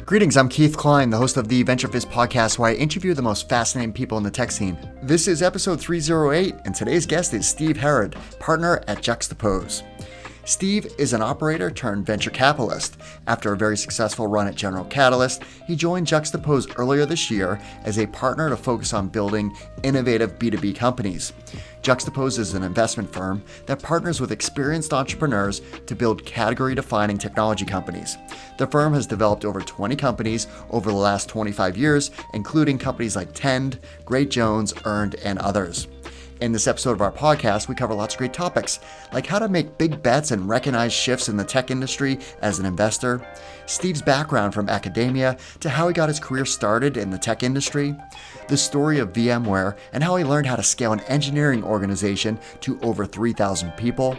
Greetings, I'm Keith Klein, the host of the VentureFizz Podcast, where I interview the most fascinating people in the tech scene. This is episode 308, and today's guest is Steve Herrod, partner at Juxtapose. Steve is an operator turned venture capitalist. After a very successful run at General Catalyst, he joined Juxtapose earlier this year as a partner to focus on building innovative B2B companies. Juxtapose is an investment firm that partners with experienced entrepreneurs to build category-defining technology companies. The firm has developed over 20 companies over the last 25 years, including companies like Tend, Great Jones, Earned, and others. In this episode of our podcast, we cover lots of great topics, like how to make big bets and recognize shifts in the tech industry as an investor, Steve's background from academia to how he got his career started in the tech industry, the story of VMware and how he learned how to scale an engineering organization to over 3,000 people,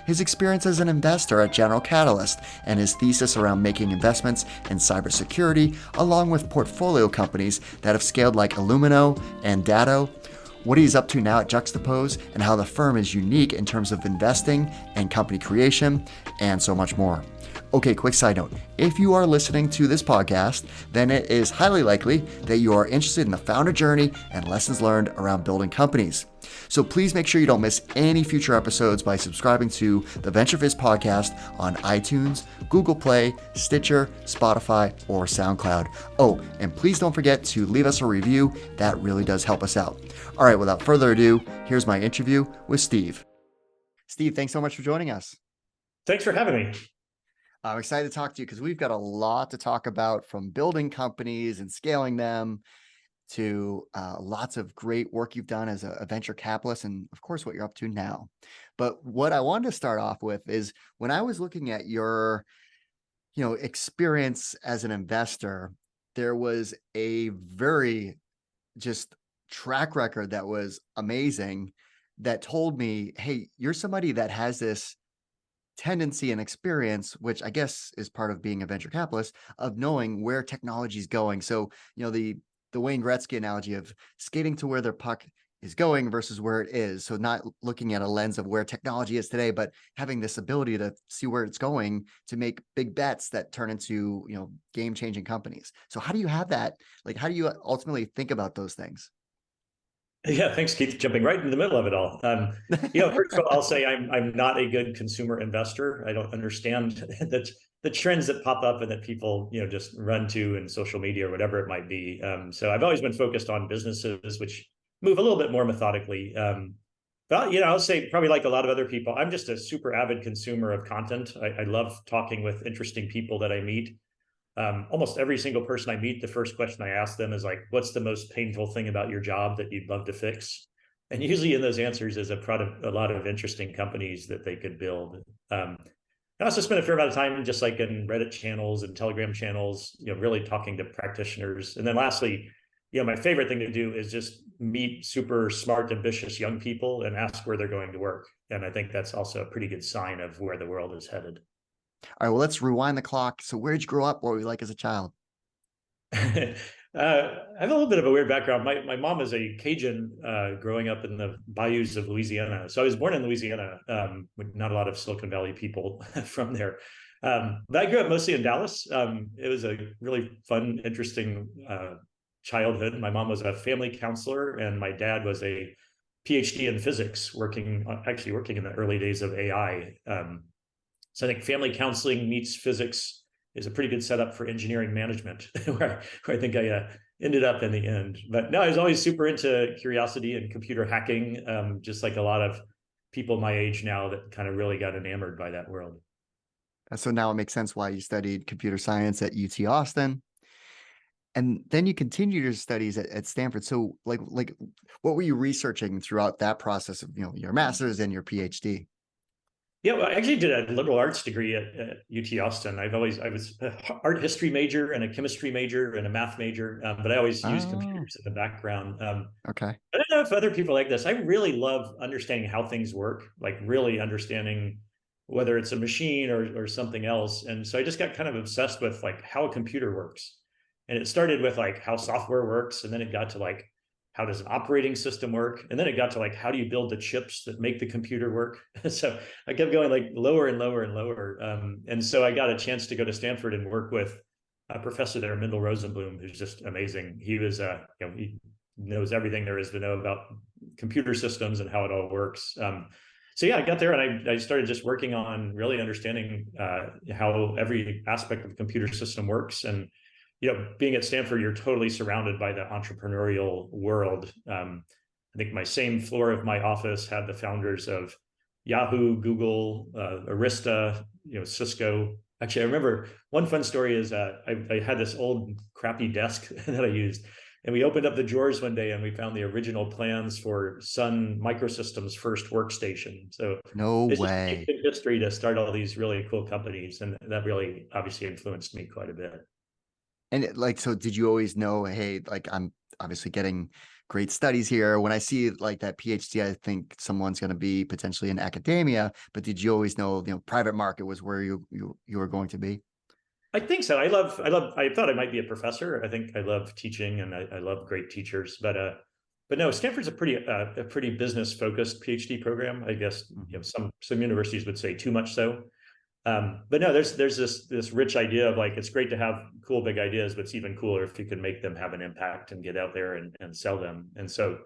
his experience as an investor at General Catalyst, and his thesis around making investments in cybersecurity, along with portfolio companies that have scaled like Illumino and Datto, what he's up to now at Juxtapose, and how the firm is unique in terms of investing and company creation, and so much more. Okay, quick side note. If you are listening to this podcast, then it is highly likely that you are interested in the founder journey and lessons learned around building companies. So please make sure you don't miss any future episodes by subscribing to the VentureFizz Podcast on iTunes, Google Play, Stitcher, Spotify, or SoundCloud. Oh, and please don't forget to leave us a review. That really does help us out. All right, without further ado, here's my interview with Steve. Steve, thanks so much for joining us. Thanks for having me. I'm excited to talk to you because we've got a lot to talk about, from building companies and scaling them to lots of great work you've done as a venture capitalist, and of course what you're up to now. But what I wanted to start off with is when I was looking at your experience as an investor, there was a very just track record that was amazing that told me, hey, you're somebody that has this tendency and experience, which I guess is part of being a venture capitalist, of knowing where technology is going. So, the Wayne Gretzky analogy of skating to where their puck is going versus where it is. So not looking at a lens of where technology is today, but having this ability to see where it's going to make big bets that turn into, game-changing companies. So how do you have that? Like, how do you ultimately think about those things? Yeah, thanks, Keith. Jumping right in the middle of it all. First of all, I'll say I'm not a good consumer investor. I don't understand the trends that pop up and that people just run to in social media or whatever it might be. So I've always been focused on businesses which move a little bit more methodically. But I'll say probably like a lot of other people, I'm just a super avid consumer of content. I love talking with interesting people that I meet. Almost every single person I meet, the first question I ask them is like, what's the most painful thing about your job that you'd love to fix? And usually in those answers is a lot of interesting companies that they could build. I also spend a fair amount of time just like in Reddit channels and Telegram channels, really talking to practitioners. And then lastly, my favorite thing to do is just meet super smart, ambitious young people and ask where they're going to work. And I think that's also a pretty good sign of where the world is headed. All right, well, let's rewind the clock. So where'd you grow up? What were you like as a child? I have a little bit of a weird background. My mom is a Cajun growing up in the bayous of Louisiana. So I was born in Louisiana, with not a lot of Silicon Valley people from there. But I grew up mostly in Dallas. It was a really fun, interesting childhood. My mom was a family counselor and my dad was a PhD in physics, working in the early days of AI. So I think family counseling meets physics is a pretty good setup for engineering management, where I think I ended up in the end. But no, I was always super into curiosity and computer hacking, just like a lot of people my age now that kind of really got enamored by that world. So now it makes sense why you studied computer science at UT Austin. And then you continued your studies at Stanford. So like what were you researching throughout that process of, your master's and your PhD? Yeah, well, I actually did a liberal arts degree at UT Austin. I was an art history major and a chemistry major and a math major, but I always used computers in the background. Okay. I don't know if other people like this. I really love understanding how things work, like really understanding whether it's a machine or something else. And so I just got kind of obsessed with like how a computer works. And it started with like how software works, and then it got to like how does an operating system work? And then it got to like, how do you build the chips that make the computer work? So I kept going like lower and lower and lower. And so I got a chance to go to Stanford and work with a professor there, Mendel Rosenblum, who's just amazing. He was, he knows everything there is to know about computer systems and how it all works. So yeah, I got there and I started just working on really understanding how every aspect of the computer system works. And being at Stanford, you're totally surrounded by the entrepreneurial world. I think my same floor of my office had the founders of Yahoo, Google, Arista, Cisco. Actually, I remember one fun story is I had this old crappy desk that I used, and we opened up the drawers one day and we found the original plans for Sun Microsystems' first workstation. So No it's just way. in history to start all these really cool companies, and that really obviously influenced me quite a bit. And so did you always know, hey, like I'm obviously getting great studies here. When I see like that PhD, I think someone's going to be potentially in academia, but did you always know, private market was where you were going to be? I think so. I thought I might be a professor. I think I love teaching and I love great teachers, but no, Stanford's a pretty business focused PhD program. I guess, some universities would say too much so. But no, there's this rich idea of like, it's great to have cool, big ideas, but it's even cooler if you can make them have an impact and get out there and sell them. And so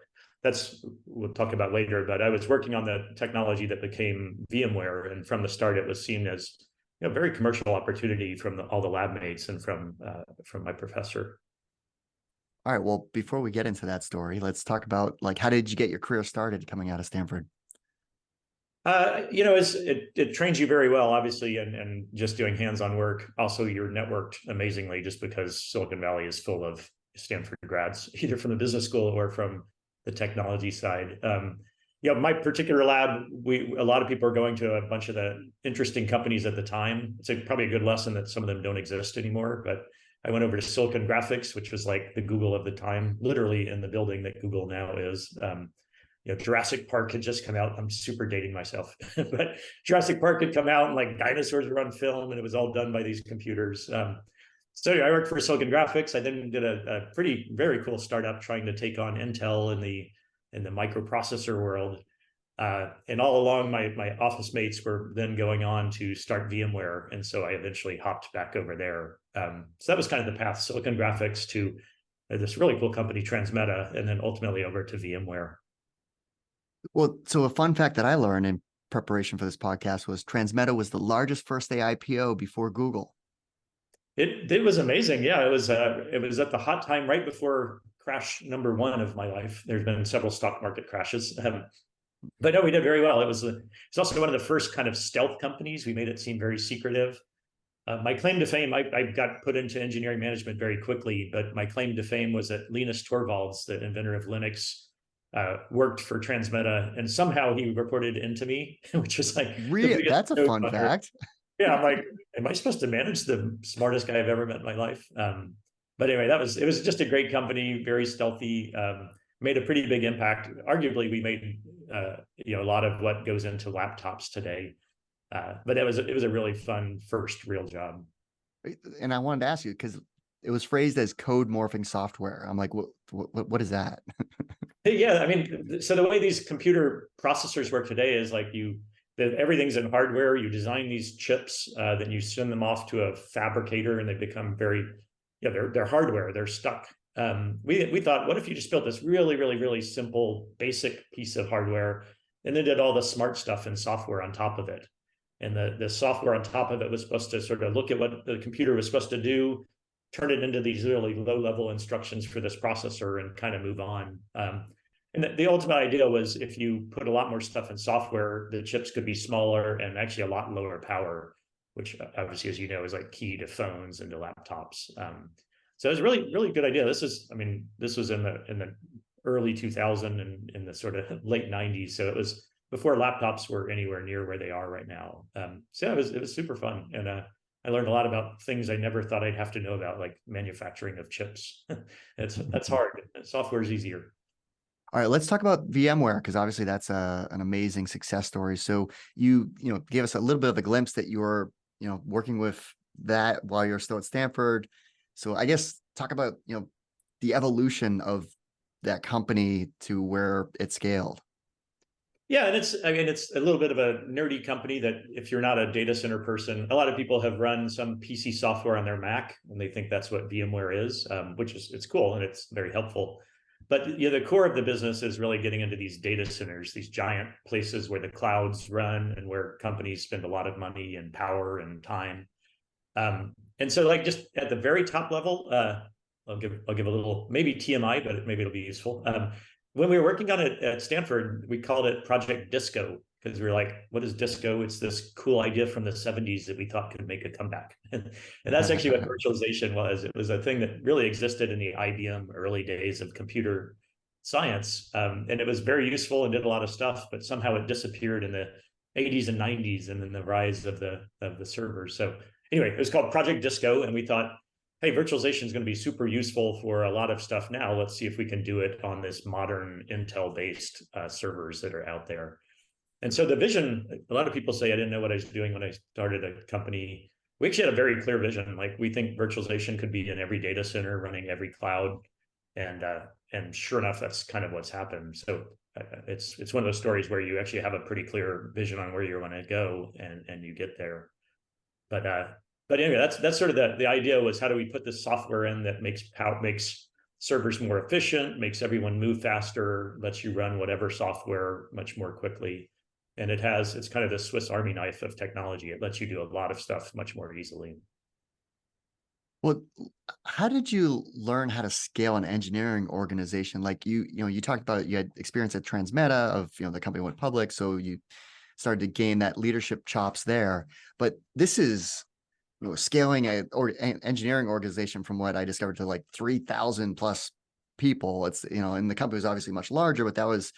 we'll talk about later, but I was working on the technology that became VMware. And from the start, it was seen as very commercial opportunity from all the lab mates and from my professor. All right. Well, before we get into that story, let's talk about like, how did you get your career started coming out of Stanford? It trains you very well, obviously, and just doing hands-on work. Also, you're networked amazingly just because Silicon Valley is full of Stanford grads, either from the business school or from the technology side. My particular lab, a lot of people are going to a bunch of the interesting companies at the time. It's probably a good lesson that some of them don't exist anymore. But I went over to Silicon Graphics, which was like the Google of the time, literally in the building that Google now is. Jurassic Park had just come out. I'm super dating myself, but Jurassic Park had come out and like dinosaurs were on film and it was all done by these computers. So I worked for Silicon Graphics. I then did a very cool startup trying to take on Intel in the microprocessor world. And all along, my office mates were then going on to start VMware. And so I eventually hopped back over there. So that was kind of the path, Silicon Graphics to this really cool company, Transmeta, and then ultimately over to VMware. Well, so a fun fact that I learned in preparation for this podcast was Transmeta was the largest first day IPO before Google. It was amazing. Yeah, it was at the hot time right before crash number one of my life. There's been several stock market crashes. But no, we did very well. It's also one of the first kind of stealth companies. We made it seem very secretive. My claim to fame, I got put into engineering management very quickly, but my claim to fame was that Linus Torvalds, the inventor of Linux, worked for Transmeta, and somehow he reported into me, which was like really, that's a fun fact. Yeah, I'm like, am I supposed to manage the smartest guy I've ever met in my life? But anyway, it was just a great company, very stealthy, made a pretty big impact. Arguably, we made a lot of what goes into laptops today. But it was a really fun first real job. And I wanted to ask you, because it was phrased as code morphing software. I'm like, what is that? Yeah, I mean, so the way these computer processors work today is like everything's in hardware. You design these chips, then you send them off to a fabricator, and they become they're hardware. They're stuck. We thought, what if you just built this really, really, really simple, basic piece of hardware, and then did all the smart stuff and software on top of it? And the software on top of it was supposed to sort of look at what the computer was supposed to do, turn it into these really low-level instructions for this processor, and kind of move on. And the ultimate idea was if you put a lot more stuff in software, the chips could be smaller and actually a lot lower power, which obviously, as you know, is like key to phones and to laptops. So it was a really, really good idea. This was in the early 2000s and in the sort of late 90s. So it was before laptops were anywhere near where they are right now. So it was super fun. And I learned a lot about things I never thought I'd have to know about, like manufacturing of chips. That's hard. Software is easier. All right, let's talk about VMware, because obviously that's an amazing success story. So you gave us a little bit of a glimpse that you were working with that while you're still at Stanford. So I guess talk about the evolution of that company to where it scaled. Yeah, and it's a little bit of a nerdy company that if you're not a data center person, a lot of people have run some PC software on their Mac and they think that's what VMware is, which is it's cool and it's very helpful. But the core of the business is really getting into these data centers, these giant places where the clouds run and where companies spend a lot of money and power and time. And so, like, just at the very top level, I'll give a little maybe TMI, but maybe it'll be useful. When we were working on it at Stanford, we called it Project Disco because we were like, what is disco? It's this cool idea from the 70s that we thought could make a comeback. And that's actually what virtualization was. It was a thing that really existed in the IBM early days of computer science. And it was very useful and did a lot of stuff, but somehow it disappeared in the 80s and 90s and then the rise of the servers. So anyway, it was called Project Disco. And we thought, hey, virtualization is going to be super useful for a lot of stuff now. Let's see if we can do it on this modern Intel-based servers that are out there. And so the vision, a lot of people say I didn't know what I was doing when I started a company. We actually had a very clear vision. Like we think virtualization could be in every data center, running every cloud. And sure enough, that's kind of what's happened. So it's one of those stories where you actually have a pretty clear vision on where you want to go and you get there. But anyway, that's sort of the idea was how do we put this software in that makes servers more efficient, makes everyone move faster, lets you run whatever software much more quickly. And it's kind of the Swiss Army knife of technology. It lets you do a lot of stuff much more easily. Well, how did you learn how to scale an engineering organization? Like you talked about you had experience at Transmeta of, the company went public, so you started to gain that leadership chops there. But this is scaling an engineering organization from what I discovered to like 3,000 plus people. It's, and the company was obviously much larger, but that was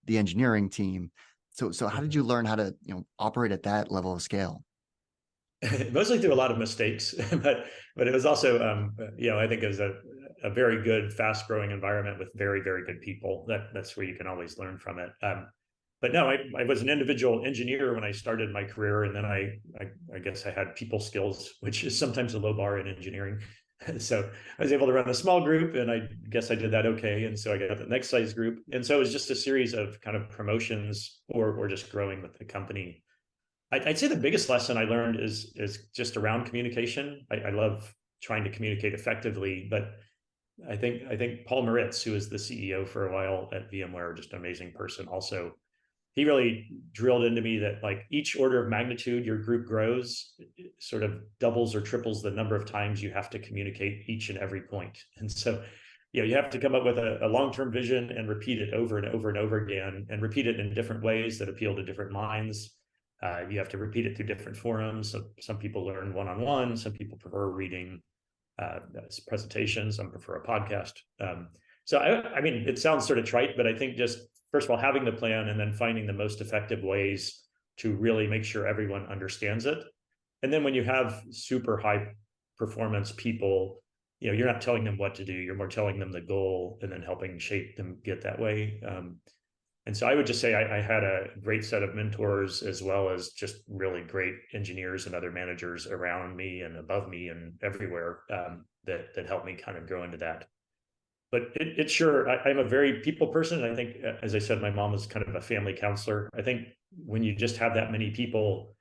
the engineering team. So how did you learn how to, operate at that level of scale? Mostly through a lot of mistakes, but it was also, I think it was a very good, fast growing environment with very, very good people. That's where you can always learn from it. But no, I was an individual engineer when I started my career, and then I guess I had people skills, which is sometimes a low bar in engineering. So I was able to run a small group, and I guess I did that okay. And so I got the next size group, and so it was just a series of kind of promotions or just growing with the company. I'd say the biggest lesson I learned is just around communication. I love trying to communicate effectively, but I think Paul Moritz, who was the CEO for a while at VMware, just an amazing person also. He really drilled into me that like each order of magnitude your group grows, it sort of doubles or triples the number of times you have to communicate each and every point. And so, you have to come up with a long-term vision and repeat it over and over and over again, and repeat it in different ways that appeal to different minds. You have to repeat it through different forums. So some people learn one-on-one, some people prefer reading presentations, some prefer a podcast. So I mean, it sounds sort of trite, but I think just first of all, having the plan and then finding the most effective ways to really make sure everyone understands it. And then when you have super high performance people, you're not telling them what to do, you're more telling them the goal and then helping shape them get that way. And so I would just say I had a great set of mentors as well as just really great engineers and other managers around me and above me and everywhere that helped me kind of grow into that. But it's sure, I'm a very people person. I think, as I said, my mom was kind of a family counselor. I think when you just have that many people,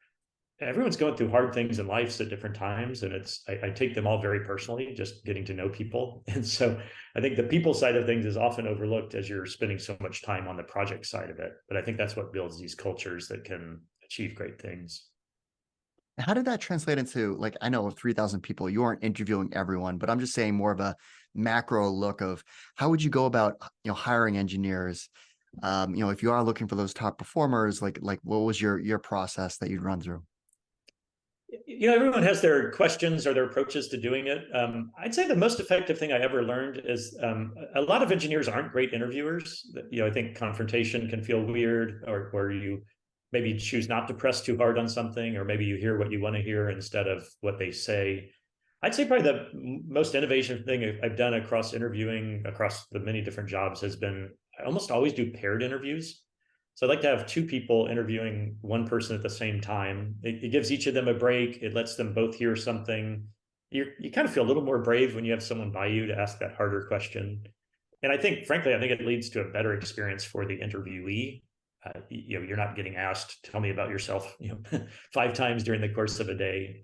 everyone's going through hard things in lives at different times. And I take them all very personally, just getting to know people. And so I think the people side of things is often overlooked as you're spending so much time on the project side of it. But I think that's what builds these cultures that can achieve great things. How did that translate into, like, I know 3,000 people, you aren't interviewing everyone, but I'm just saying more of a macro look of how would you go about, hiring engineers? If you are looking for those top performers, like what was your process that you'd run through? Everyone has their questions or their approaches to doing it. I'd say the most effective thing I ever learned is a lot of engineers aren't great interviewers. I think confrontation can feel weird, or you maybe choose not to press too hard on something, or maybe you hear what you want to hear instead of what they say. I'd say probably the most innovative thing I've done across interviewing across the many different jobs has been I almost always do paired interviews. So I'd like to have two people interviewing one person at the same time. It gives each of them a break. It lets them both hear something. You kind of feel a little more brave when you have someone by you to ask that harder question. And frankly, I think it leads to a better experience for the interviewee. you're not getting asked, tell me about yourself, 5 times during the course of a day.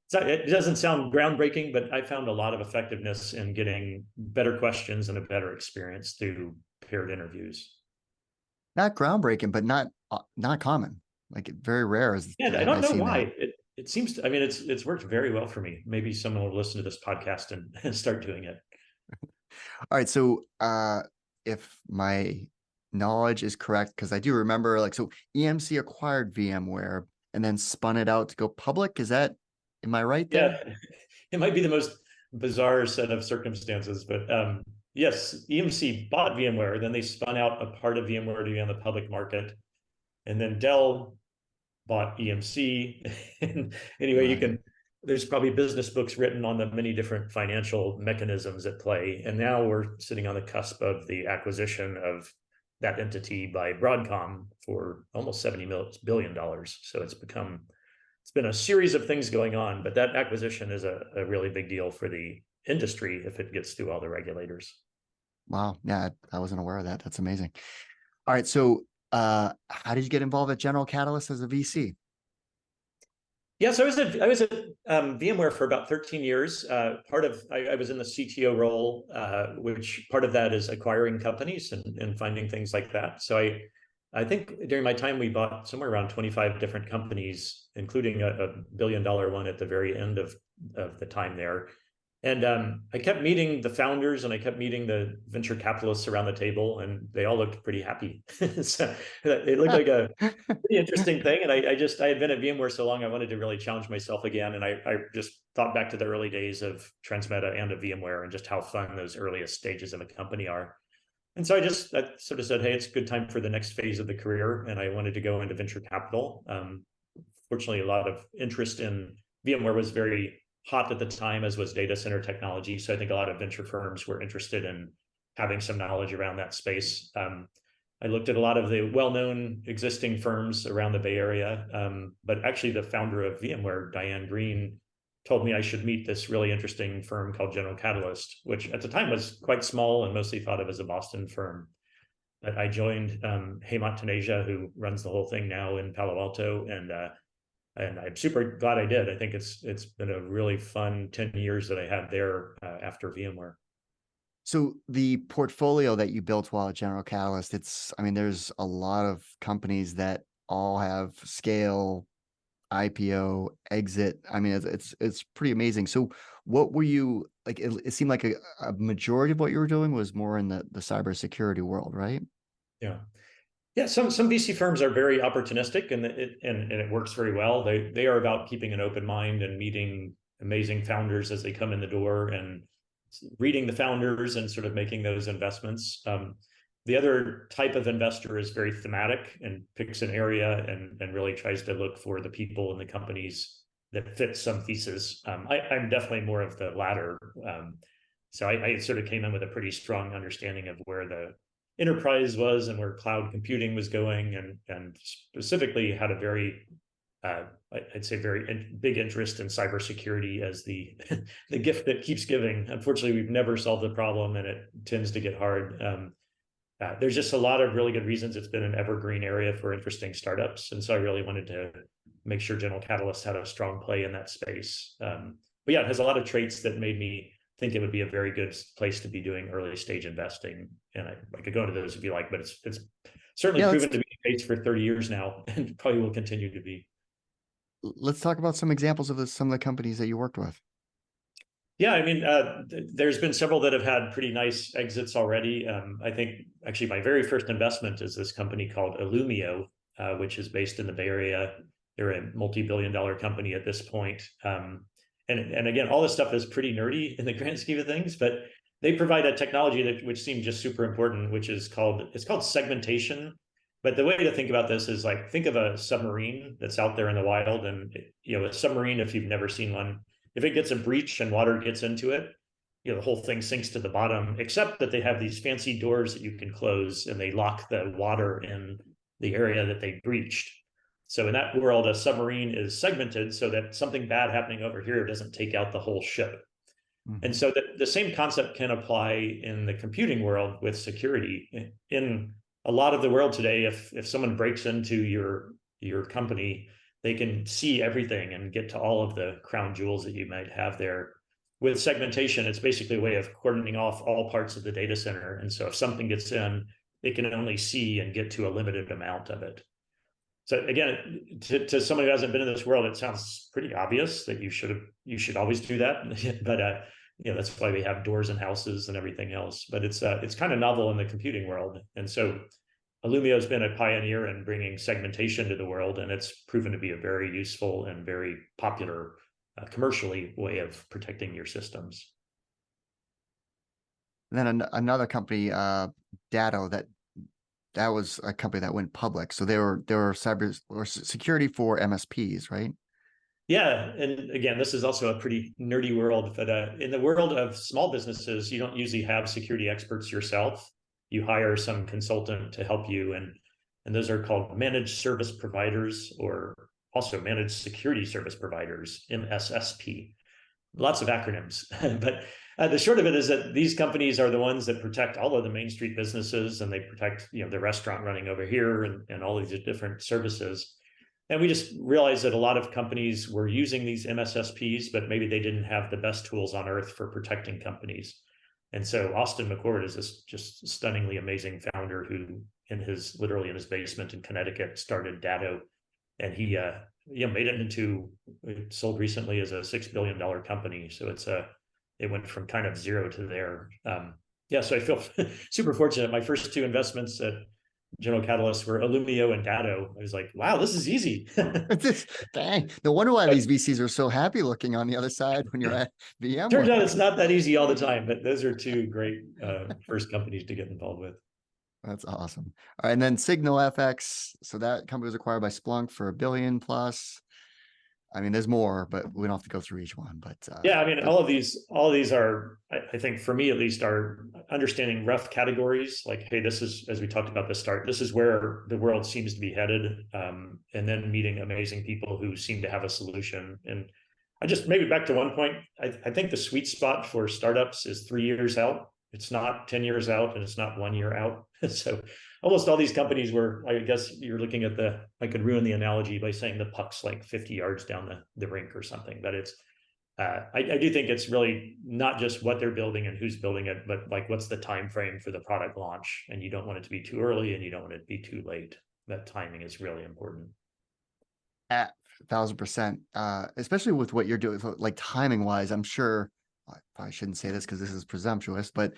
So it doesn't sound groundbreaking, but I found a lot of effectiveness in getting better questions and a better experience through paired interviews. Not groundbreaking, but not common. Like very rare. And I Have I don't know seen that? why. It seems to, I mean, it's worked very well for me. Maybe someone will listen to this podcast and start doing it. All right. So if my knowledge is correct, because I do remember like so EMC acquired VMware and then spun it out to go public. Am I right there? Yeah, it might be the most bizarre set of circumstances, but yes, EMC bought VMware, then they spun out a part of VMware to be on the public market, and then Dell bought EMC. And anyway, Right. there's probably business books written on the many different financial mechanisms at play. And now we're sitting on the cusp of the acquisition of that entity by Broadcom for almost $70 billion. So it's been a series of things going on, but that acquisition is a really big deal for the industry if it gets through all the regulators. Wow. Yeah, I wasn't aware of that. That's amazing. All right. So how did you get involved at General Catalyst as a VC? Yeah, so I was at VMware for about 13 years. I was in the CTO role, which part of that is acquiring companies and finding things like that. So I think during my time we bought somewhere around 25 different companies, including a billion-dollar one at the very end of the time there. And I kept meeting the founders and I kept meeting the venture capitalists around the table, and they all looked pretty happy. So it looked like a pretty interesting thing. And I had been at VMware so long, I wanted to really challenge myself again. And I just thought back to the early days of Transmeta and of VMware and just how fun those earliest stages of a company are. And so I sort of said, hey, it's a good time for the next phase of the career. And I wanted to go into venture capital. Fortunately, a lot of interest in VMware was very hot at the time, as was data center technology. So I think a lot of venture firms were interested in having some knowledge around that space. I looked at a lot of the well-known existing firms around the Bay Area, but actually the founder of VMware, Diane Green, told me I should meet this really interesting firm called General Catalyst, which at the time was quite small and mostly thought of as a Boston firm. But I joined Hemant Taneja, who runs the whole thing now in Palo Alto, and I'm super glad I did. I think it's been a really fun 10 years that I had there after VMware. So the portfolio that you built while at General Catalyst, there's a lot of companies that all have scale, IPO, exit. I mean, it's pretty amazing. So what were you like? It seemed like a majority of what you were doing was more in the cybersecurity world, right? Yeah. Yeah, some VC firms are very opportunistic, and it works very well. They are about keeping an open mind and meeting amazing founders as they come in the door and reading the founders and sort of making those investments. The other type of investor is very thematic and picks an area and really tries to look for the people and the companies that fit some thesis. I'm definitely more of the latter. So I sort of came in with a pretty strong understanding of where the enterprise was and where cloud computing was going, and specifically had a very I'd say very big interest in cybersecurity as the the gift that keeps giving. Unfortunately, we've never solved the problem, and it tends to get hard. There's just a lot of really good reasons it's been an evergreen area for interesting startups, and so I really wanted to make sure General Catalyst had a strong play in that space. But yeah, it has a lot of traits that made me think it would be a very good place to be doing early stage investing. And I could go into those if you like, but it's certainly proven to be the case for 30 years now, and probably will continue to be. Let's talk about some examples of some of the companies that you worked with. Yeah, I mean, there's been several that have had pretty nice exits already. I think actually my very first investment is this company called Illumio, which is based in the Bay Area. They're a multi-billion-dollar company at this point. And again, all this stuff is pretty nerdy in the grand scheme of things, but they provide a technology which seemed just super important, which is called segmentation. But the way to think about this is like, think of a submarine that's out there in the wild, and a submarine, if you've never seen one, if it gets a breach and water gets into it, the whole thing sinks to the bottom, except that they have these fancy doors that you can close and they lock the water in the area that they breached. So in that world, a submarine is segmented so that something bad happening over here doesn't take out the whole ship. Mm-hmm. And so the same concept can apply in the computing world with security. In a lot of the world today, if someone breaks into your company, they can see everything and get to all of the crown jewels that you might have there. With segmentation, it's basically a way of cordoning off all parts of the data center. And so if something gets in, it can only see and get to a limited amount of it. So again, to someone who hasn't been in this world, it sounds pretty obvious that you should always do that. But that's why we have doors in houses and everything else. But it's kind of novel in the computing world. And so Illumio has been a pioneer in bringing segmentation to the world, and it's proven to be a very useful and very popular commercially way of protecting your systems. And then another company, Datto, that was a company that went public. So they were cyber or security for MSPs, right? Yeah, and again, this is also a pretty nerdy world, but in the world of small businesses, you don't usually have security experts yourself. You hire some consultant to help you, and those are called managed service providers, or also managed security service providers, MSSP. Lots of acronyms, but the short of it is that these companies are the ones that protect all of the Main Street businesses, and they protect the restaurant running over here and all these different services. And we just realized that a lot of companies were using these MSSPs, but maybe they didn't have the best tools on earth for protecting companies. And so Austin McCord is this just stunningly amazing founder who, literally in his basement in Connecticut, started Datto, and he made it into, it sold recently as a $6 billion company. So it went from kind of zero to there. So I feel super fortunate. My first two investments at General Catalyst were Illumio and Datto. I was like, wow, this is easy. Dang. No wonder why these VCs are so happy looking on the other side when you're at VMware. Turns out it's not that easy all the time, but those are two great first companies to get involved with. That's awesome. All right, and then Signal FX. So that company was acquired by Splunk for $1 billion plus. I mean, there's more, but we don't have to go through each one. But all of these are, I think, for me at least, are understanding rough categories. Like, hey, this is, as we talked about at the start, this is where the world seems to be headed, and then meeting amazing people who seem to have a solution. And I just, maybe back to one point, I think the sweet spot for startups is 3 years out. It's not 10 years out, and it's not 1 year out. So almost all these companies were, I guess you're looking at I could ruin the analogy by saying the puck's like 50 yards down the rink or something, but it's, I do think it's really not just what they're building and who's building it, but like what's the time frame for the product launch. And you don't want it to be too early and you don't want it to be too late. That timing is really important. At 1,000%, especially with what you're doing, like timing wise, I'm sure, I probably shouldn't say this because this is presumptuous, but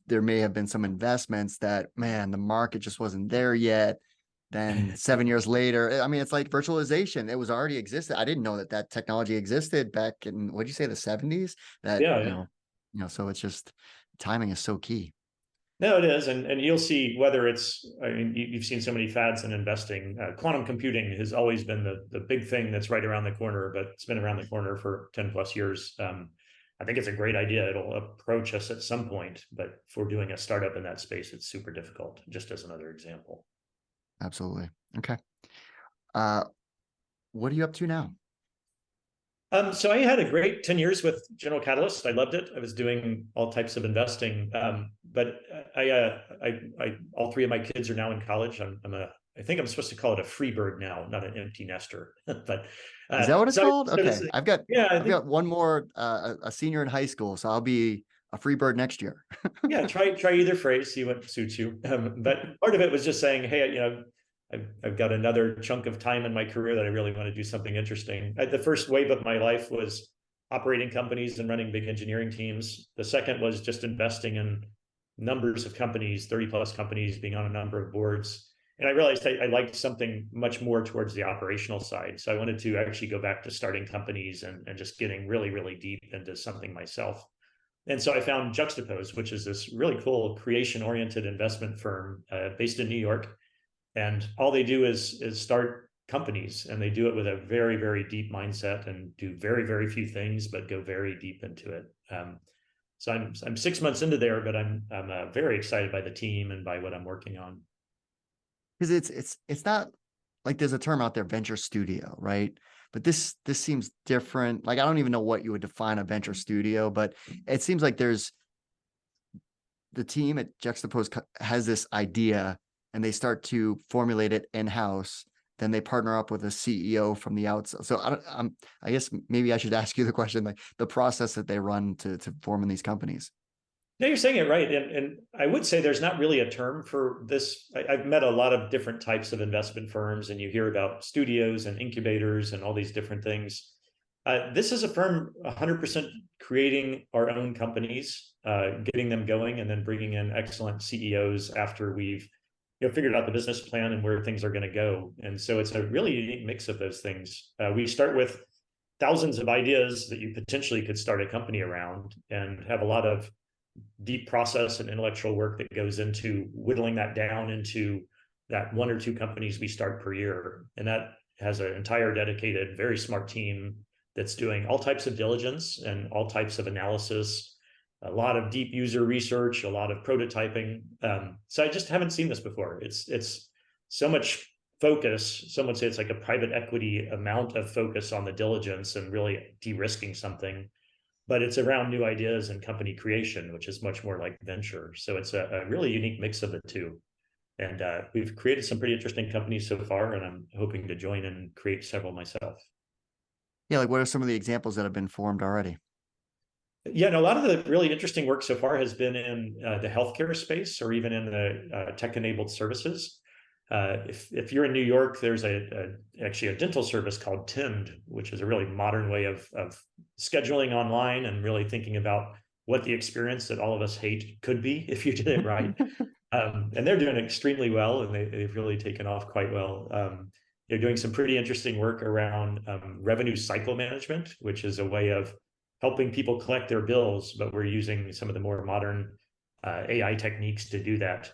there may have been some investments that, man, the market just wasn't there yet. Then 7 years later, I mean, it's like virtualization. It was already existed. I didn't know that technology existed back in, what'd you say, the 70s? So it's just, timing is so key. No, it is. And you'll see whether it's, I mean, you've seen so many fads in investing. Quantum computing has always been the big thing that's right around the corner, but it's been around the corner for 10 plus years. I think it's a great idea. It'll approach us at some point, but for doing a startup in that space, it's super difficult, just as another example. Absolutely. Okay. What are you up to now? So I had a great 10 years with General Catalyst. I loved it. I was doing all types of investing, but I all three of my kids are now in college. I think I'm supposed to call it a free bird now, not an empty nester. But is that what it's called? Okay, I've got one more, a senior in high school, so I'll be a free bird next year. Yeah, try either phrase, see what suits you. But part of it was just saying, hey, I've got another chunk of time in my career that I really want to do something interesting. The first wave of my life was operating companies and running big engineering teams. The second was just investing in numbers of companies, 30 plus companies, being on a number of boards. And I realized I liked something much more towards the operational side. So I wanted to actually go back to starting companies and just getting really, really deep into something myself. And so I found Juxtapose, which is this really cool creation-oriented investment firm based in New York. And all they do is start companies, and they do it with a very, very deep mindset and do very, very few things, but go very deep into it. So I'm 6 months into there, but I'm very excited by the team and by what I'm working on. Because it's not like there's a term out there, venture studio, right? But this seems different. Like, I don't even know what you would define a venture studio, but it seems like there's the team at Juxtapose has this idea and they start to formulate it in-house, then they partner up with a CEO from the outside. So I guess maybe I should ask you the question, like the process that they run to form in these companies. No, you're saying it right. And I would say there's not really a term for this. I've met a lot of different types of investment firms, and you hear about studios and incubators and all these different things. This is a firm 100% creating our own companies, getting them going, and then bringing in excellent CEOs after we've figured out the business plan and where things are going to go. And so it's a really unique mix of those things. We start with thousands of ideas that you potentially could start a company around, and have a lot of deep process and intellectual work that goes into whittling that down into that 1 or 2 companies we start per year. And that has an entire dedicated, very smart team that's doing all types of diligence and all types of analysis, a lot of deep user research, a lot of prototyping. So I just haven't seen this before. It's so much focus. Some would say it's like a private equity amount of focus on the diligence and really de-risking something. But it's around new ideas and company creation, which is much more like venture. So it's a really unique mix of the two. And we've created some pretty interesting companies so far, and I'm hoping to join and create several myself. Yeah, like what are some of the examples that have been formed already? Yeah, and a lot of the really interesting work so far has been in the healthcare space, or even in the tech-enabled services. If you're in New York, there's actually a dental service called Tend, which is a really modern way of scheduling online and really thinking about what the experience that all of us hate could be if you did it right. And they're doing extremely well, and they've really taken off quite well. They're doing some pretty interesting work around revenue cycle management, which is a way of helping people collect their bills, but we're using some of the more modern AI techniques to do that.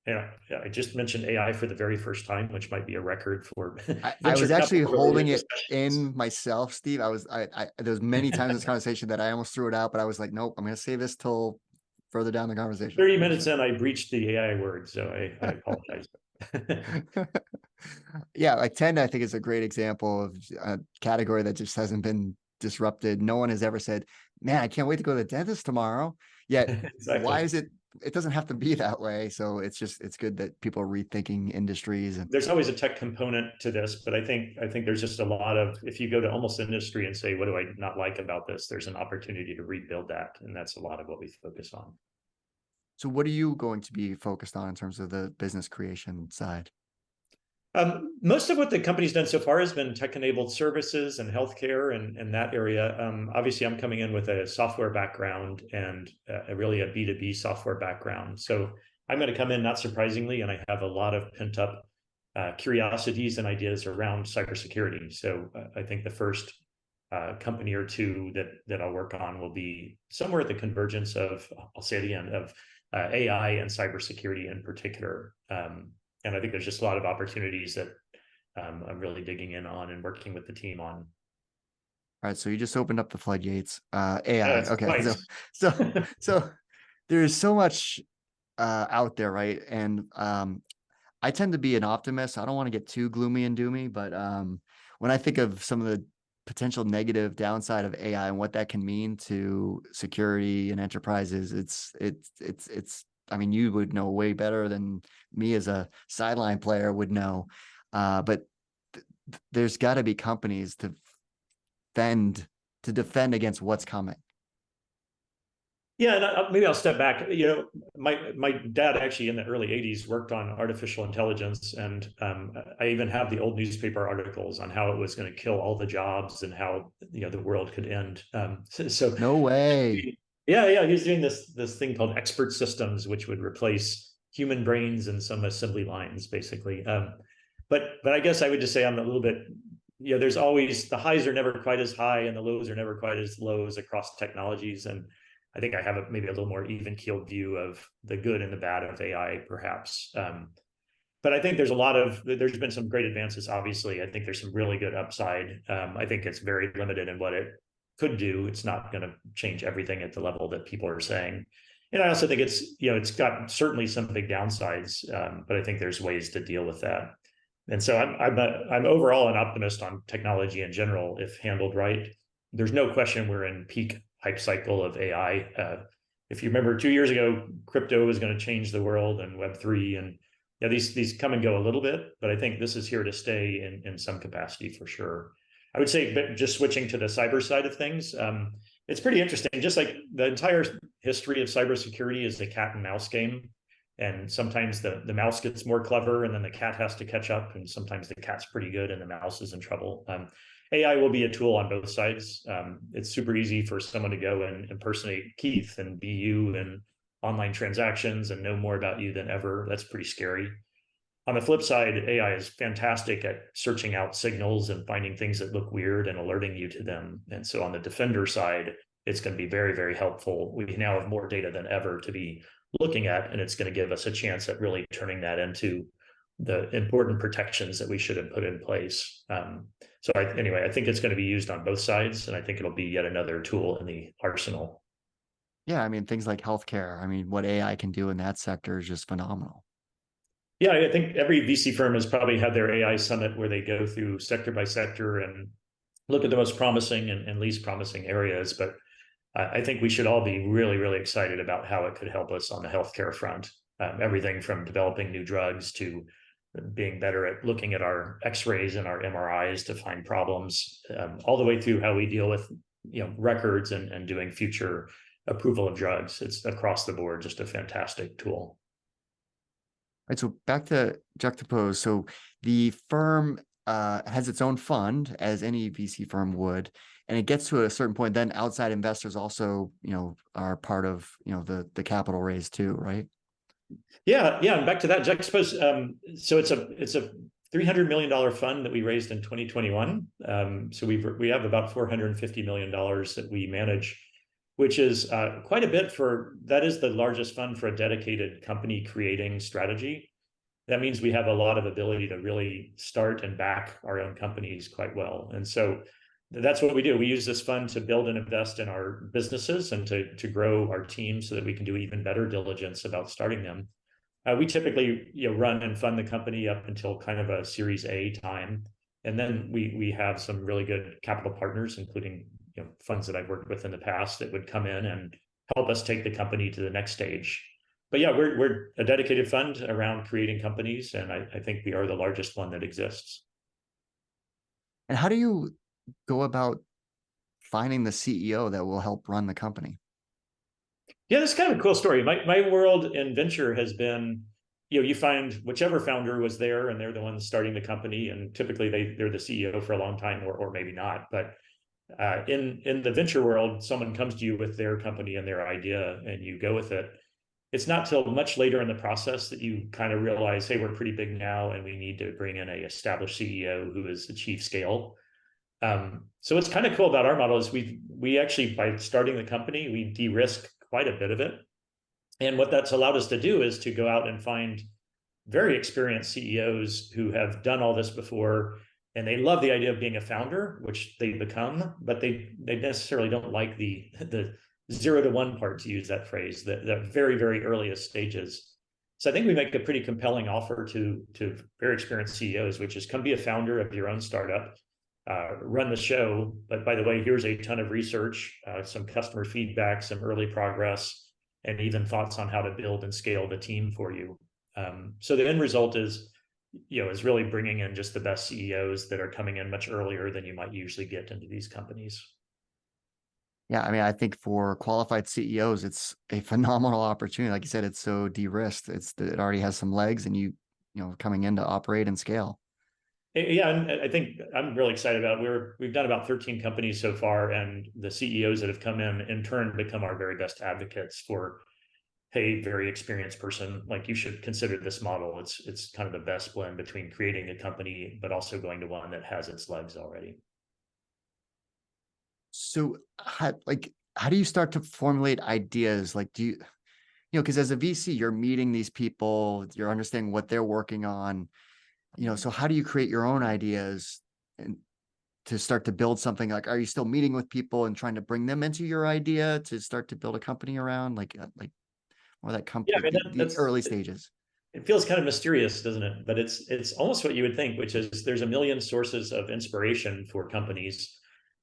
Yeah, I just mentioned AI for the very first time, which might be a record for I was actually holding it discussions. in myself, Steve. There's many times in this conversation that I almost threw it out, but I was like, nope, I'm going to save this till further down the conversation. 30 minutes in, I breached the AI word, so I apologize. Yeah, like Tend, I think is a great example of a category that just hasn't been disrupted. No one has ever said, man, I can't wait to go to the dentist tomorrow. Yet, Exactly. why is it? It doesn't have to be that way. So it's good that people are rethinking industries. And there's always a tech component to this, but I think there's just a lot of, if you go to almost industry and say, what do I not like about this? There's an opportunity to rebuild that. And that's a lot of what we focus on. so what are you going to be focused on in terms of the business creation side? Most of what the company's done so far has been tech-enabled services and healthcare and that area. Obviously, I'm coming in with a software background and really a B2B software background. So I'm going to come in, not surprisingly, and I have a lot of pent-up curiosities and ideas around cybersecurity. So I think the first company or two that I'll work on will be somewhere at the convergence of, I'll say it again, of AI and cybersecurity in particular. And I think there's just a lot of opportunities that I'm really digging in on and working with the team on. All right, so you just opened up the floodgates. AI. Okay, nice. so there's so much out there, right? And I tend to be an optimist. I don't want to get too gloomy and doomy, but when I think of some of the potential negative downside of AI and what that can mean to security and enterprises, it's. I mean, you would know way better than me as a sideline player would know. But there's got to be companies to defend against what's coming. Yeah, and maybe I'll step back. My dad actually in the early 80s worked on artificial intelligence, and I even have the old newspaper articles on how it was going to kill all the jobs and how the world could end. So no way. Yeah, he was doing this thing called expert systems, which would replace human brains and some assembly lines, basically. But I guess I would just say I'm a little bit, there's always, the highs are never quite as high and the lows are never quite as lows across technologies. And I think I have maybe a little more even-keeled view of the good and the bad of AI, perhaps. But I think there's been some great advances, obviously. I think there's some really good upside. I think it's very limited in what it could do. It's not going to change everything at the level that people are saying. And I also think it's got certainly some big downsides, but I think there's ways to deal with that. And so I'm overall an optimist on technology in general, if handled right. There's no question we're in peak hype cycle of AI. If you remember 2 years ago, crypto was going to change the world and Web3, and Yeah, these come and go a little bit, but I think this is here to stay in some capacity for sure. I would say, but just switching to the cyber side of things, it's pretty interesting. Just like the entire history of cybersecurity is a cat and mouse game. And sometimes the mouse gets more clever and then the cat has to catch up. And sometimes the cat's pretty good and the mouse is in trouble. AI will be a tool on both sides. It's super easy for someone to go and impersonate Keith and be you in online transactions and know more about you than ever. That's pretty scary. On the flip side, AI is fantastic at searching out signals and finding things that look weird and alerting you to them. And so on the defender side, it's going to be very, very helpful. We now have more data than ever to be looking at, and it's going to give us a chance at really turning that into the important protections that we should have put in place. Anyway, I think it's going to be used on both sides, and I think it'll be yet another tool in the arsenal. Yeah, I mean, things like healthcare. I mean, what AI can do in that sector is just phenomenal. Yeah, I think every VC firm has probably had their AI summit where they go through sector by sector and look at the most promising and least promising areas. But I think we should all be really, really excited about how it could help us on the healthcare front. Everything from developing new drugs to being better at looking at our X-rays and our MRIs to find problems, all the way through how we deal with records and doing future approval of drugs. It's across the board, just a fantastic tool. Right, so back to Juxtapose. So the firm has its own fund, as any VC firm would, and it gets to a certain point. Then outside investors also, are part of the capital raise too, right? Yeah. And back to that Juxtapose. So it's a $300 million fund that we raised in 2021. So we have about $450 million that we manage, which is quite a bit that is the largest fund for a dedicated company creating strategy. That means we have a lot of ability to really start and back our own companies quite well. And so that's what we do. We use this fund to build and invest in our businesses and to grow our team so that we can do even better diligence about starting them. We typically run and fund the company up until kind of a Series A time. And then we have some really good capital partners, including funds that I've worked with in the past that would come in and help us take the company to the next stage. But yeah, we're a dedicated fund around creating companies, and I think we are the largest one that exists. And how do you go about finding the CEO that will help run the company? Yeah, that's kind of a cool story. My world in venture has been, you find whichever founder was there and they're the ones starting the company, and typically they're the CEO for a long time or maybe not. But in the venture world, someone comes to you with their company and their idea and you go with it. It's not till much later in the process that you kind of realize, hey, we're pretty big now and we need to bring in a established CEO who has achieved scale. So what's kind of cool about our model is we actually, by starting the company, we de-risk quite a bit of it. And what that's allowed us to do is to go out and find very experienced CEOs who have done all this before, and they love the idea of being a founder, which they become, but they necessarily don't like the 0 to 1 part, to use that phrase, the very, very earliest stages. So I think we make a pretty compelling offer to very experienced CEOs, which is come be a founder of your own startup, run the show. But by the way, here's a ton of research, some customer feedback, some early progress, and even thoughts on how to build and scale the team for you. So the end result is really bringing in just the best CEOs that are coming in much earlier than you might usually get into these companies. Yeah, I mean, I think for qualified CEOs, it's a phenomenal opportunity. Like you said, it's so de-risked. It already has some legs, and coming in to operate and scale. Yeah, and I think I'm really excited about it. We've done about 13 companies so far, and the CEOs that have come in turn become our very best advocates for, hey, very experienced person, like you should consider this model. It's kind of the best blend between creating a company, but also going to one that has its legs already. So how do you start to formulate ideas? Like, do you, because as a VC, you're meeting these people, you're understanding what they're working on, so how do you create your own ideas and to start to build something? Like, are you still meeting with people and trying to bring them into your idea to start to build a company around, like more that company, Yeah, I mean, the early stages? It feels kind of mysterious, doesn't it? But it's almost what you would think, which is there's a million sources of inspiration for companies.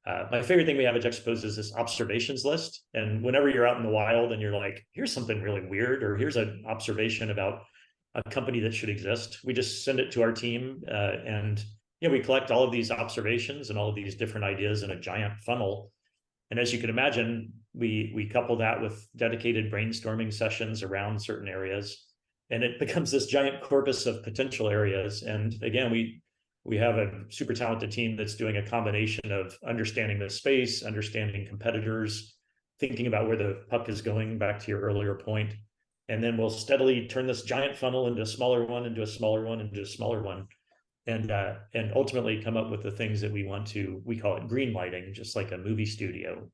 My favorite thing we have at Juxtapose is this observations list. And whenever you're out in the wild and you're like, here's something really weird, or here's an observation about a company that should exist. We just send it to our team, and we collect all of these observations and all of these different ideas in a giant funnel. And as you can imagine, we couple that with dedicated brainstorming sessions around certain areas, and it becomes this giant corpus of potential areas. And again, we have a super talented team that's doing a combination of understanding the space, understanding competitors, thinking about where the puck is going, back to your earlier point. And then we'll steadily turn this giant funnel into a smaller one, into a smaller one, into a smaller one, and ultimately come up with the things that we want to. We call it green lighting, just like a movie studio.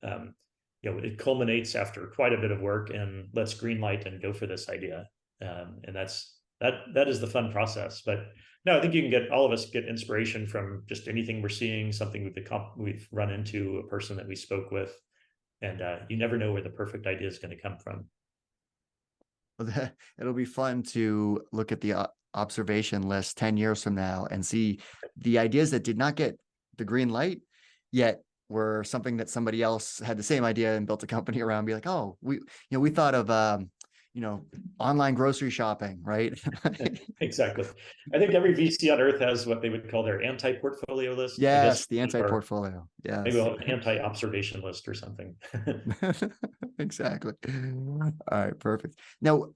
It culminates after quite a bit of work, and let's green light and go for this idea. And that is the fun process. But no, I think you can get, all of us get inspiration from just anything we're seeing, something we've run into, a person that we spoke with, and you never know where the perfect idea is going to come from. It'll be fun to look at the observation list 10 years from now and see the ideas that did not get the green light yet were something that somebody else had the same idea and built a company around. Be like, oh, we thought of online grocery shopping, right? Exactly. I think every VC on earth has what they would call their anti-portfolio list. Yes, the anti-portfolio. Yes. Maybe we'll have an anti-observation list or something. Exactly. All right, perfect. Now,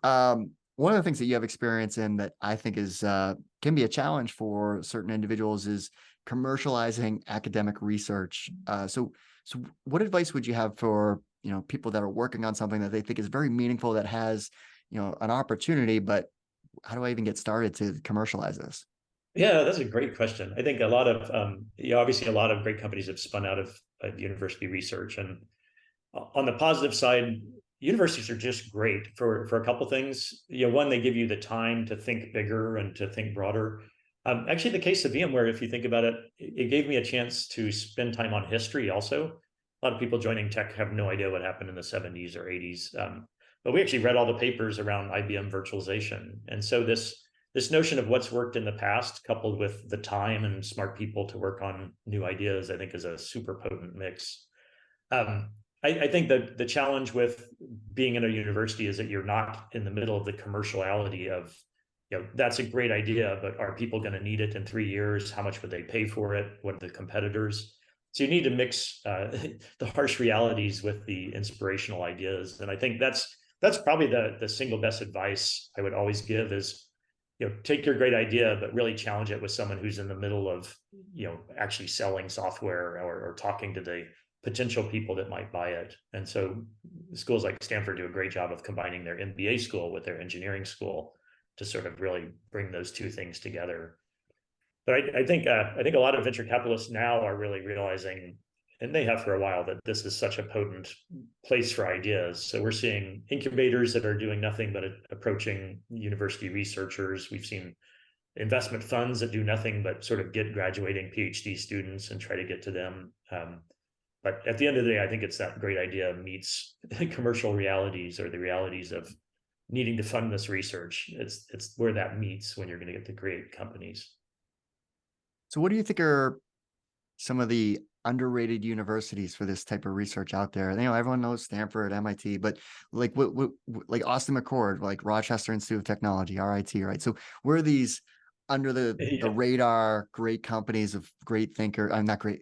one of the things that you have experience in that I think is can be a challenge for certain individuals is commercializing academic research. So what advice would you have for people that are working on something that they think is very meaningful, that has an opportunity, but how do I even get started to commercialize this? Yeah, that's a great question. I think a lot of obviously a lot of great companies have spun out of university research, and on the positive side, universities are just great for a couple things. One, they give you the time to think bigger and to think broader. Actually, the case of VMware, if you think about it, it gave me a chance to spend time on history also. A lot of people joining tech have no idea what happened in the 70s or 80s. But we actually read all the papers around IBM virtualization. And so this notion of what's worked in the past, coupled with the time and smart people to work on new ideas, I think is a super potent mix. I think that the challenge with being in a university is that you're not in the middle of the commerciality of, that's a great idea, but are people going to need it in 3 years? How much would they pay for it? What are the competitors? So you need to mix the harsh realities with the inspirational ideas. And I think that's probably the single best advice I would always give is, take your great idea, but really challenge it with someone who's in the middle of, actually selling software or talking to the potential people that might buy it. And so schools like Stanford do a great job of combining their MBA school with their engineering school to sort of really bring those two things together. But I think a lot of venture capitalists now are really realizing, and they have for a while, that this is such a potent place for ideas. So we're seeing incubators that are doing nothing but approaching university researchers. We've seen investment funds that do nothing but sort of get graduating PhD students and try to get to them. But at the end of the day, I think it's that great idea meets commercial realities, or the realities of needing to fund this research. It's where that meets when you're going to get the great companies. So what do you think are some of the underrated universities for this type of research out there? Everyone knows Stanford, MIT, but like like Austin McCord, like Rochester Institute of Technology, RIT, right? So where are these under the radar great companies of great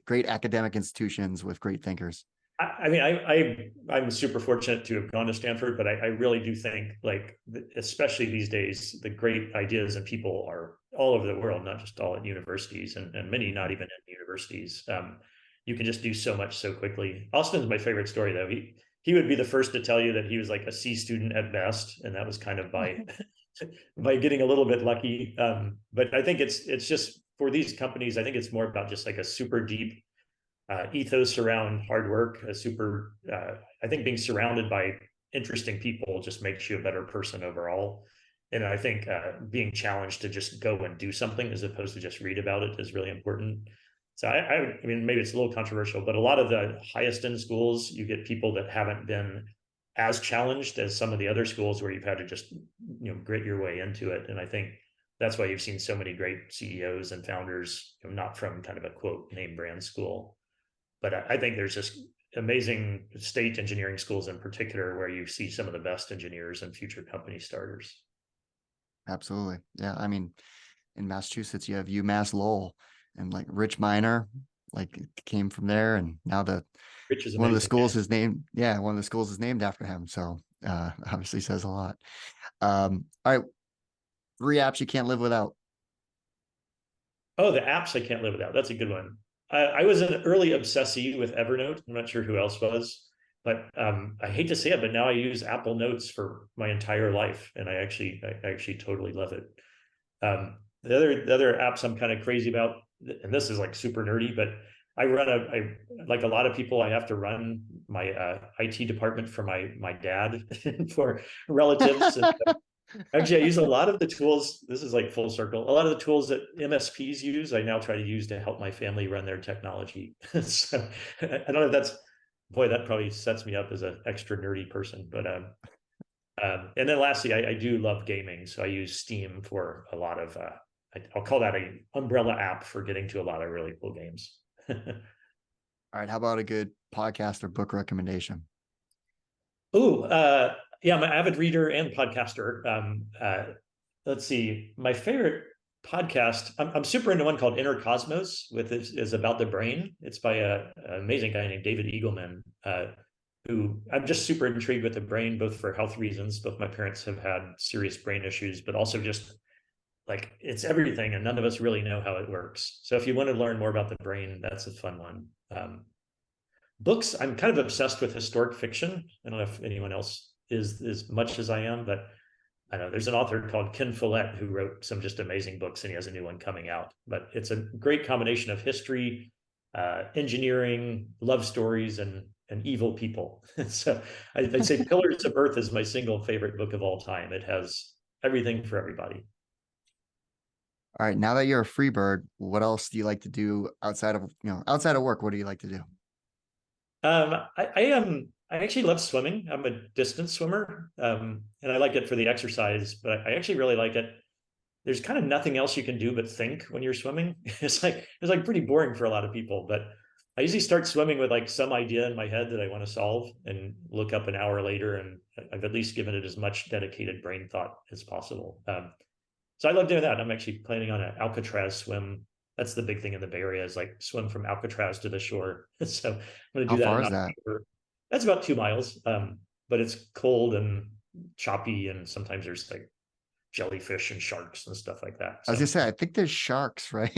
great academic institutions with great thinkers? I'm super fortunate to have gone to Stanford, but I really do think, like, especially these days, the great ideas and people are all over the world, not just all at universities, and many not even in universities. You can just do so much so quickly. Austin's my favorite story, though. He would be the first to tell you that he was like a C student at best, and that was kind of by by getting a little bit lucky. But I think it's just, for these companies, I think it's more about just like a super deep ethos around hard work. I think being surrounded by interesting people just makes you a better person overall. And I think being challenged to just go and do something as opposed to just read about it is really important. So I mean, maybe it's a little controversial, but a lot of the highest end schools, you get people that haven't been as challenged as some of the other schools where you've had to just, grit your way into it. And I think that's why you've seen so many great CEOs and founders, not from kind of a quote name brand school. But I think there's just amazing state engineering schools in particular where you see some of the best engineers and future company starters. Absolutely. Yeah. I mean, in Massachusetts, you have UMass Lowell, and like Rich Minor, like came from there, and now Which is one of the amazing. schools is named, yeah, one of the schools is named after him. So obviously says a lot. All right, 3 apps you can't live without. Oh, the apps I can't live without. That's a good one. I was an early obsessee with Evernote. I'm not sure who else was, but I hate to say it, but now I use Apple Notes for my entire life, and I actually totally love it. The other apps I'm kind of crazy about, and this is like super nerdy, but I like a lot of people. I have to run my IT department for my dad for relatives. And actually, I use a lot of the tools. This is like full circle. A lot of the tools that MSPs use, I now try to use to help my family run their technology. So I don't know if that's, boy, that probably sets me up as an extra nerdy person. But and then lastly, I do love gaming, so I use Steam for a lot of. I'll call that a umbrella app for getting to a lot of really cool games. All right, how about a good podcast or book recommendation? Oh, yeah, I'm an avid reader and podcaster. Let's see, my favorite podcast. I'm super into one called Inner Cosmos, with is about the brain. It's by an amazing guy named David Eagleman, who I'm just super intrigued with the brain, both for health reasons. Both my parents have had serious brain issues, but also just like it's everything, and none of us really know how it works. So if you want to learn more about the brain, that's a fun one. Books, I'm kind of obsessed with historic fiction. I don't know if anyone else is as much as I am, but I know there's an author called Ken Follett who wrote some just amazing books, and he has a new one coming out. But it's a great combination of history, engineering, love stories, and evil people. So I'd say Pillars of Earth is my single favorite book of all time. It has everything for everybody. All right, now that you're a free bird, what else do you like to do outside of work? What do you like to do? I am. I actually love swimming. I'm a distance swimmer, and I like it for the exercise. But I actually really like it. There's kind of nothing else you can do but think when you're swimming. It's like pretty boring for a lot of people. But I usually start swimming with like some idea in my head that I want to solve, and look up an hour later, and I've at least given it as much dedicated brain thought as possible. So I love doing that. I'm actually planning on an Alcatraz swim. That's the big thing in the Bay Area, is like swim from Alcatraz to the shore. So I'm going to How do that far in is that? October. That's about 2 miles, but it's cold and choppy, and sometimes there's like jellyfish and sharks and stuff like that. I was So gonna say, I think there's sharks, right?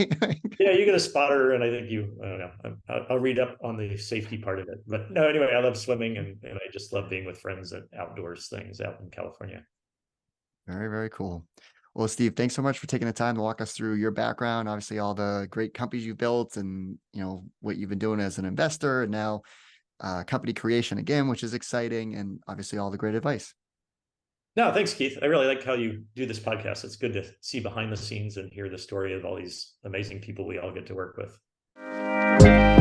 yeah, you get a spotter, and I think I don't know. I'll read up on the safety part of it. But no, anyway, I love swimming, and I just love being with friends at outdoors things out in California. Very, very cool. Well, Steve, thanks so much for taking the time to walk us through your background, obviously all the great companies you've built, and what you've been doing as an investor, and now company creation again, which is exciting, and obviously all the great advice. No, thanks, Keith. I really like how you do this podcast. It's good to see behind the scenes and hear the story of all these amazing people we all get to work with.